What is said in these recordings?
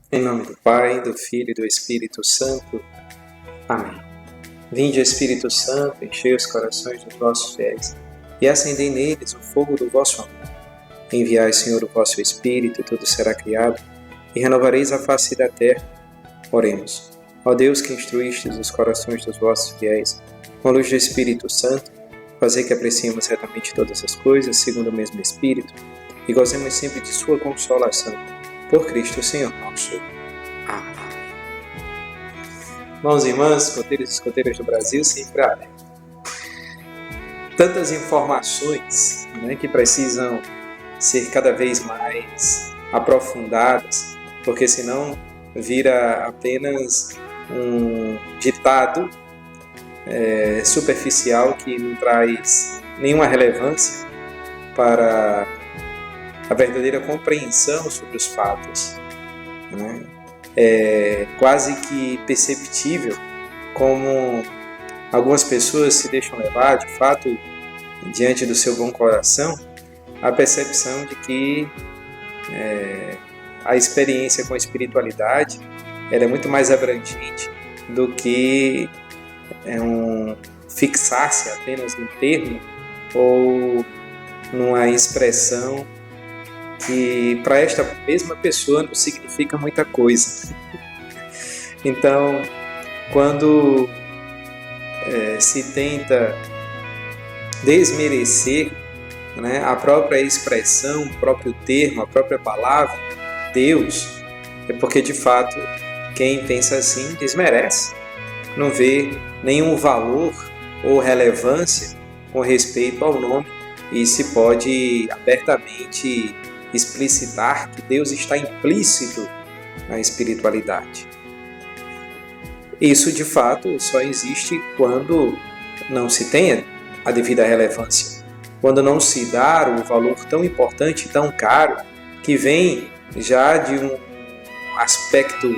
Em nome do Pai, do Filho e do Espírito Santo. Amém. Vinde, Espírito Santo, enchei os corações dos vossos fiéis e acendei neles o fogo do vosso amor. Enviai, Senhor, o vosso Espírito, e tudo será criado, e renovareis a face da terra. Oremos. Ó Deus, que instruístes os corações dos vossos fiéis, com a luz do Espírito Santo, fazei que apreciemos retamente todas as coisas, segundo o mesmo Espírito, e gozemos sempre de sua consolação. Por Cristo, Senhor nosso. Amém. Irmãos e irmãs, escoteiros e escoteiras do Brasil, sempre amém. Tantas informações, que precisam ser cada vez mais aprofundadas, porque senão vira apenas um ditado superficial que não traz nenhuma relevância para a verdadeira compreensão sobre os fatos. É quase que perceptível como algumas pessoas se deixam levar, de fato, diante do seu bom coração, a percepção de que a experiência com a espiritualidade ela é muito mais abrangente do que fixar-se apenas num termo ou numa expressão que para esta mesma pessoa não significa muita coisa. Então, quando se tenta desmerecer a própria expressão, o próprio termo, a própria palavra, Deus, é porque de fato quem pensa assim desmerece, não vê nenhum valor ou relevância com respeito ao nome e se pode abertamente explicitar que Deus está implícito na espiritualidade. Isso, de fato, só existe quando não se tem a devida relevância, quando não se dá o valor tão importante, tão caro, que vem já de um aspecto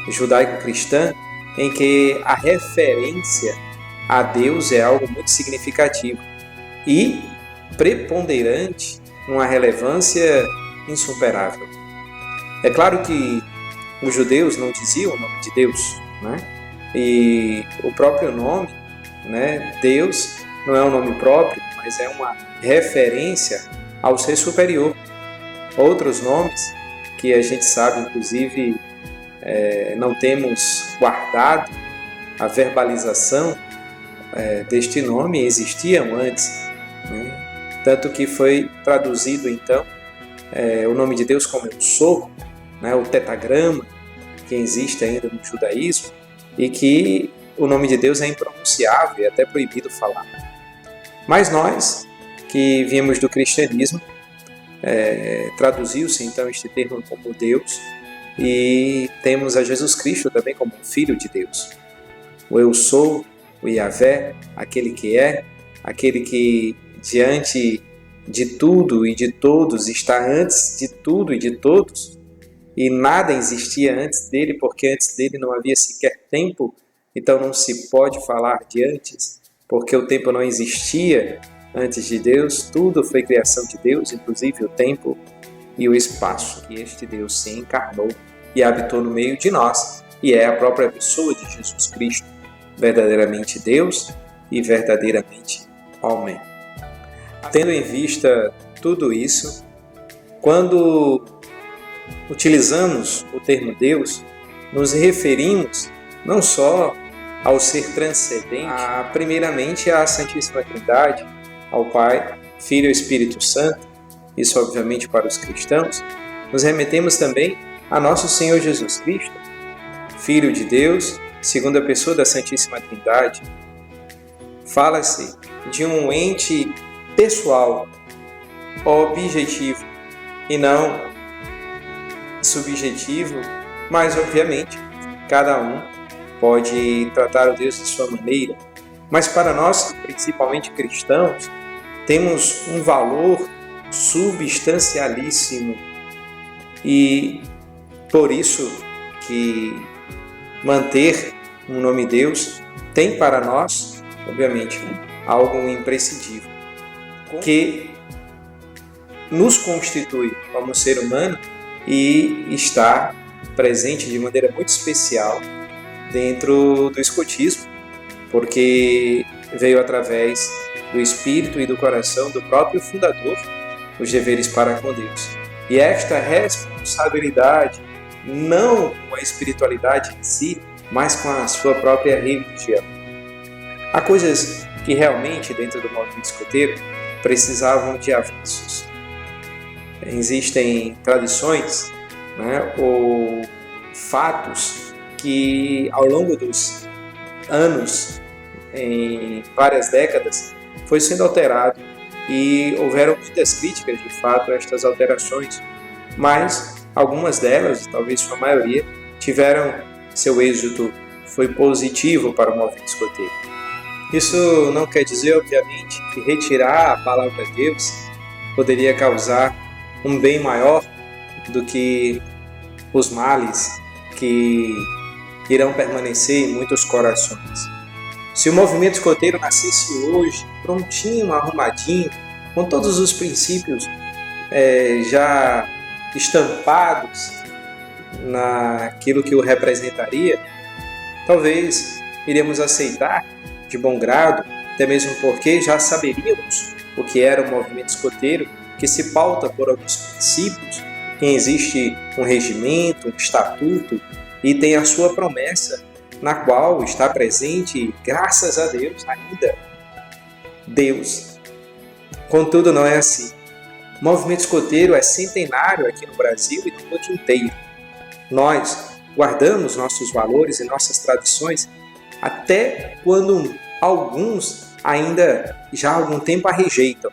judaico-cristão, em que a referência a Deus é algo muito significativo e preponderante, uma relevância insuperável. É claro que os judeus não diziam o nome de Deus, e o próprio nome, Deus, não é um nome próprio, mas é uma referência ao ser superior. Outros nomes que a gente sabe, inclusive, não temos guardado a verbalização deste nome, existiam antes, tanto que foi traduzido então o nome de Deus como Eu Sou, o tetagrama que existe ainda no judaísmo, e que o nome de Deus é impronunciável e até proibido falar. Mas nós, que viemos do cristianismo, traduziu-se então este termo como Deus, e temos a Jesus Cristo também como Filho de Deus. O Eu Sou, o Yahvé, aquele que é, aquele que diante de tudo e de todos está antes de tudo e de todos, e nada existia antes dele, porque antes dele não havia sequer tempo, então não se pode falar de antes, porque o tempo não existia antes de Deus, tudo foi criação de Deus, inclusive o tempo e o espaço, e este Deus se encarnou e habitou no meio de nós, e é a própria pessoa de Jesus Cristo, verdadeiramente Deus e verdadeiramente homem. Tendo em vista tudo isso, quando utilizamos o termo Deus, nos referimos não só ao ser transcendente, primeiramente à Santíssima Trindade, ao Pai, Filho e Espírito Santo, isso obviamente para os cristãos, nos remetemos também a nosso Senhor Jesus Cristo, Filho de Deus, segunda pessoa da Santíssima Trindade. Fala-se de um ente pessoal, objetivo, e não subjetivo, mas obviamente cada um pode tratar o Deus de sua maneira. Mas para nós, principalmente cristãos, temos um valor substancialíssimo e por isso que manter um nome Deus tem para nós, obviamente, algo imprescindível, que nos constitui como ser humano e está presente de maneira muito especial dentro do escotismo, porque veio através do espírito e do coração do próprio fundador, os deveres para com Deus. E esta responsabilidade, não com a espiritualidade em si, mas com a sua própria religião. Há coisas que realmente, dentro do movimento escoteiro, precisavam de avanços. Existem tradições, ou fatos que, ao longo dos anos, em várias décadas, foi sendo alterado e houveram muitas críticas, de fato, a estas alterações, mas algumas delas, talvez sua maioria, tiveram seu êxito, foi positivo para o movimento escoteiro. Isso não quer dizer, obviamente, que retirar a palavra de Deus poderia causar um bem maior do que os males que irão permanecer em muitos corações. Se o movimento escoteiro nascesse hoje, prontinho, arrumadinho, com todos os princípios já estampados naquilo que o representaria, talvez iríamos aceitar de bom grado, até mesmo porque já saberíamos o que era o movimento escoteiro, que se pauta por alguns princípios, que existe um regimento, um estatuto, e tem a sua promessa, na qual está presente, graças a Deus, ainda Deus. Contudo, não é assim. O movimento escoteiro é centenário aqui no Brasil e no mundo inteiro. Nós guardamos nossos valores e nossas tradições até quando alguns ainda já há algum tempo a rejeitam,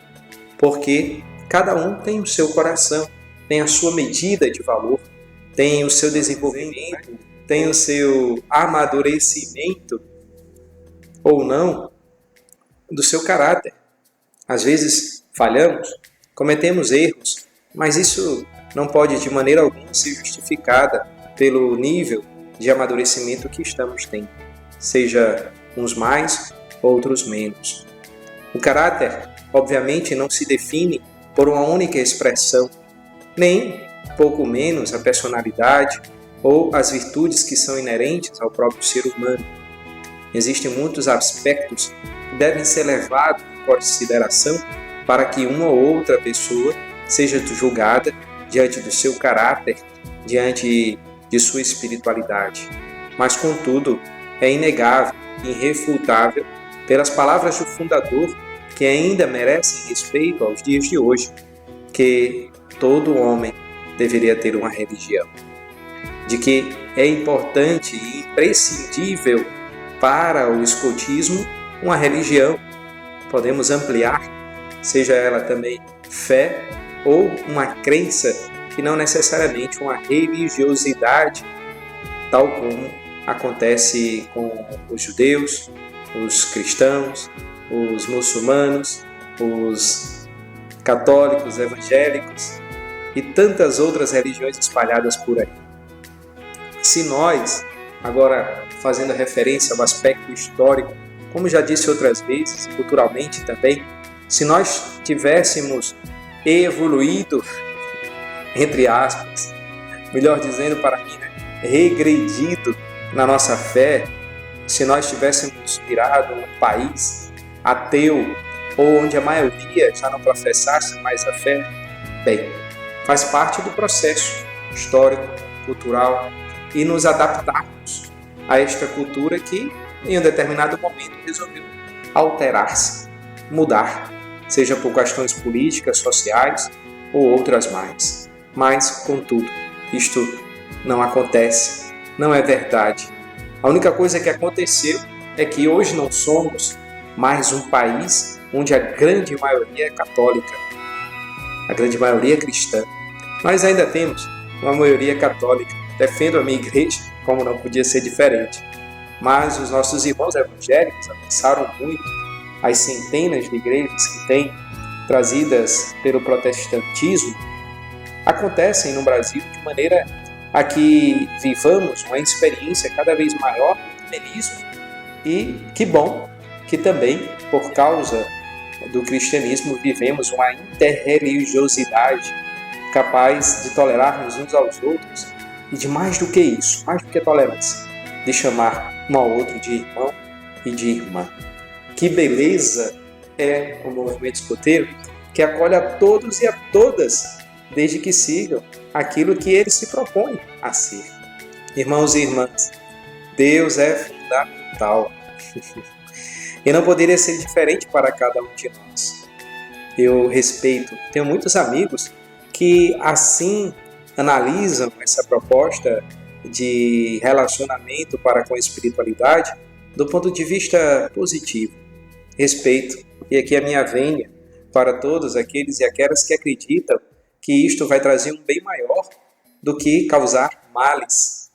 porque cada um tem o seu coração, tem a sua medida de valor, tem o seu desenvolvimento, tem o seu amadurecimento ou não do seu caráter. Às vezes falhamos, cometemos erros, mas isso não pode de maneira alguma ser justificada pelo nível de amadurecimento que estamos tendo, seja uns mais, outros menos. O caráter, obviamente, não se define por uma única expressão, nem pouco menos a personalidade ou as virtudes que são inerentes ao próprio ser humano. Existem muitos aspectos que devem ser levados em consideração para que uma ou outra pessoa seja julgada diante do seu caráter, diante de sua espiritualidade. Mas, contudo, é inegável e irrefutável, pelas palavras do fundador, que ainda merecem respeito aos dias de hoje, que todo homem deveria ter uma religião. De que é importante e imprescindível para o escotismo uma religião. Podemos ampliar, seja ela também fé ou uma crença, que não necessariamente uma religiosidade, tal como acontece com os judeus, os cristãos, os muçulmanos, os católicos, evangélicos e tantas outras religiões espalhadas por aí. Se nós, agora fazendo referência ao aspecto histórico, como já disse outras vezes, culturalmente também, se nós tivéssemos evoluído, entre aspas, melhor dizendo para mim, regredido na nossa fé, se nós tivéssemos virado um país ateu, ou onde a maioria já não professasse mais a fé, bem, faz parte do processo histórico, cultural, e nos adaptarmos a esta cultura que, em um determinado momento, resolveu alterar-se, mudar, seja por questões políticas, sociais ou outras mais. Mas, contudo, isto não acontece, não é verdade. A única coisa que aconteceu é que hoje não somos mais um país onde a grande maioria é católica, a grande maioria é cristã. Nós ainda temos uma maioria católica. Defendo a minha igreja, como não podia ser diferente. Mas os nossos irmãos evangélicos avançaram muito. As centenas de igrejas que têm trazidas pelo protestantismo acontecem no Brasil de maneira a que vivamos uma experiência cada vez maior do ecumenismo. E que bom que também, por causa do cristianismo, vivemos uma interreligiosidade capaz de tolerarmos uns aos outros e de mais do que isso, mais do que tolerância, de chamar um ao outro de irmão e de irmã. Que beleza é o movimento escoteiro, que acolhe a todos e a todas, desde que sigam aquilo que ele se propõe a ser. Irmãos e irmãs, Deus é fundamental e não poderia ser diferente para cada um de nós. Eu respeito, tenho muitos amigos que assim analisam essa proposta de relacionamento para com a espiritualidade do ponto de vista positivo. Respeito, e aqui a minha vênia para todos aqueles e aquelas que acreditam que isto vai trazer um bem maior do que causar males.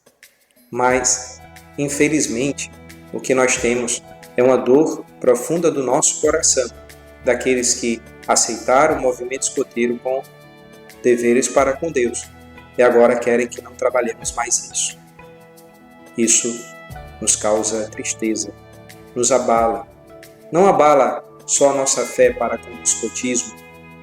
Mas, infelizmente, o que nós temos é uma dor profunda do nosso coração, daqueles que aceitaram o movimento escoteiro com deveres para com Deus e agora querem que não trabalhemos mais isso. Isso nos causa tristeza, nos abala. Não abala só a nossa fé para com o escotismo,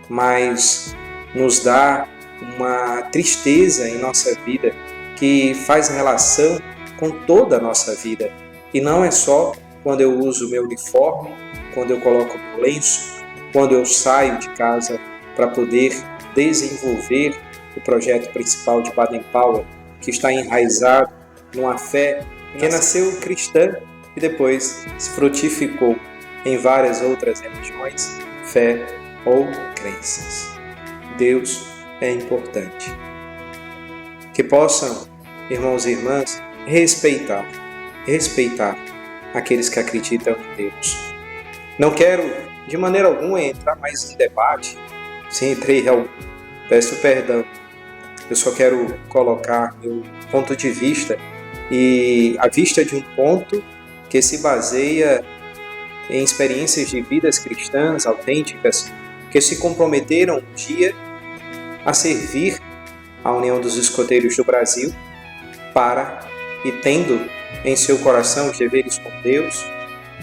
mas nos dá uma tristeza em nossa vida que faz relação com toda a nossa vida. E não é só quando eu uso o meu uniforme, quando eu coloco o meu lenço, quando eu saio de casa para poder desenvolver o projeto principal de Baden-Powell, que está enraizado numa fé que nasceu cristã e depois se frutificou em várias outras religiões, fé ou crenças. Deus é importante. Que possam, irmãos e irmãs, respeitar aqueles que acreditam em Deus. Não quero, de maneira alguma, entrar mais em debate. Se entrei em algum, peço perdão. Eu só quero colocar meu ponto de vista e a vista de um ponto que se baseia em experiências de vidas cristãs autênticas que se comprometeram um dia a servir a União dos Escoteiros do Brasil para, e tendo em seu coração os deveres com Deus,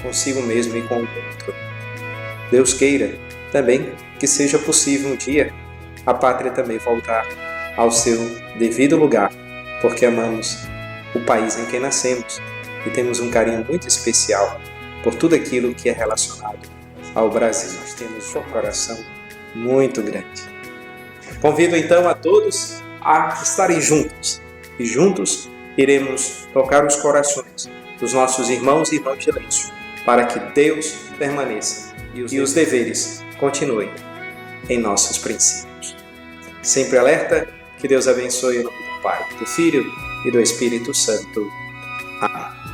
consigo mesmo e com o outro. Deus queira também que seja possível um dia a pátria também voltar ao seu devido lugar, porque amamos o país em que nascemos e temos um carinho muito especial por tudo aquilo que é relacionado ao Brasil. Nós temos um coração muito grande. Convido então a todos a estarem juntos e juntos iremos tocar os corações dos nossos irmãos e irmãs de lenço para que Deus permaneça e os deveres continuem em nossos princípios. Sempre alerta, que Deus abençoe em nome do Pai, do Filho e do Espírito Santo. Amém.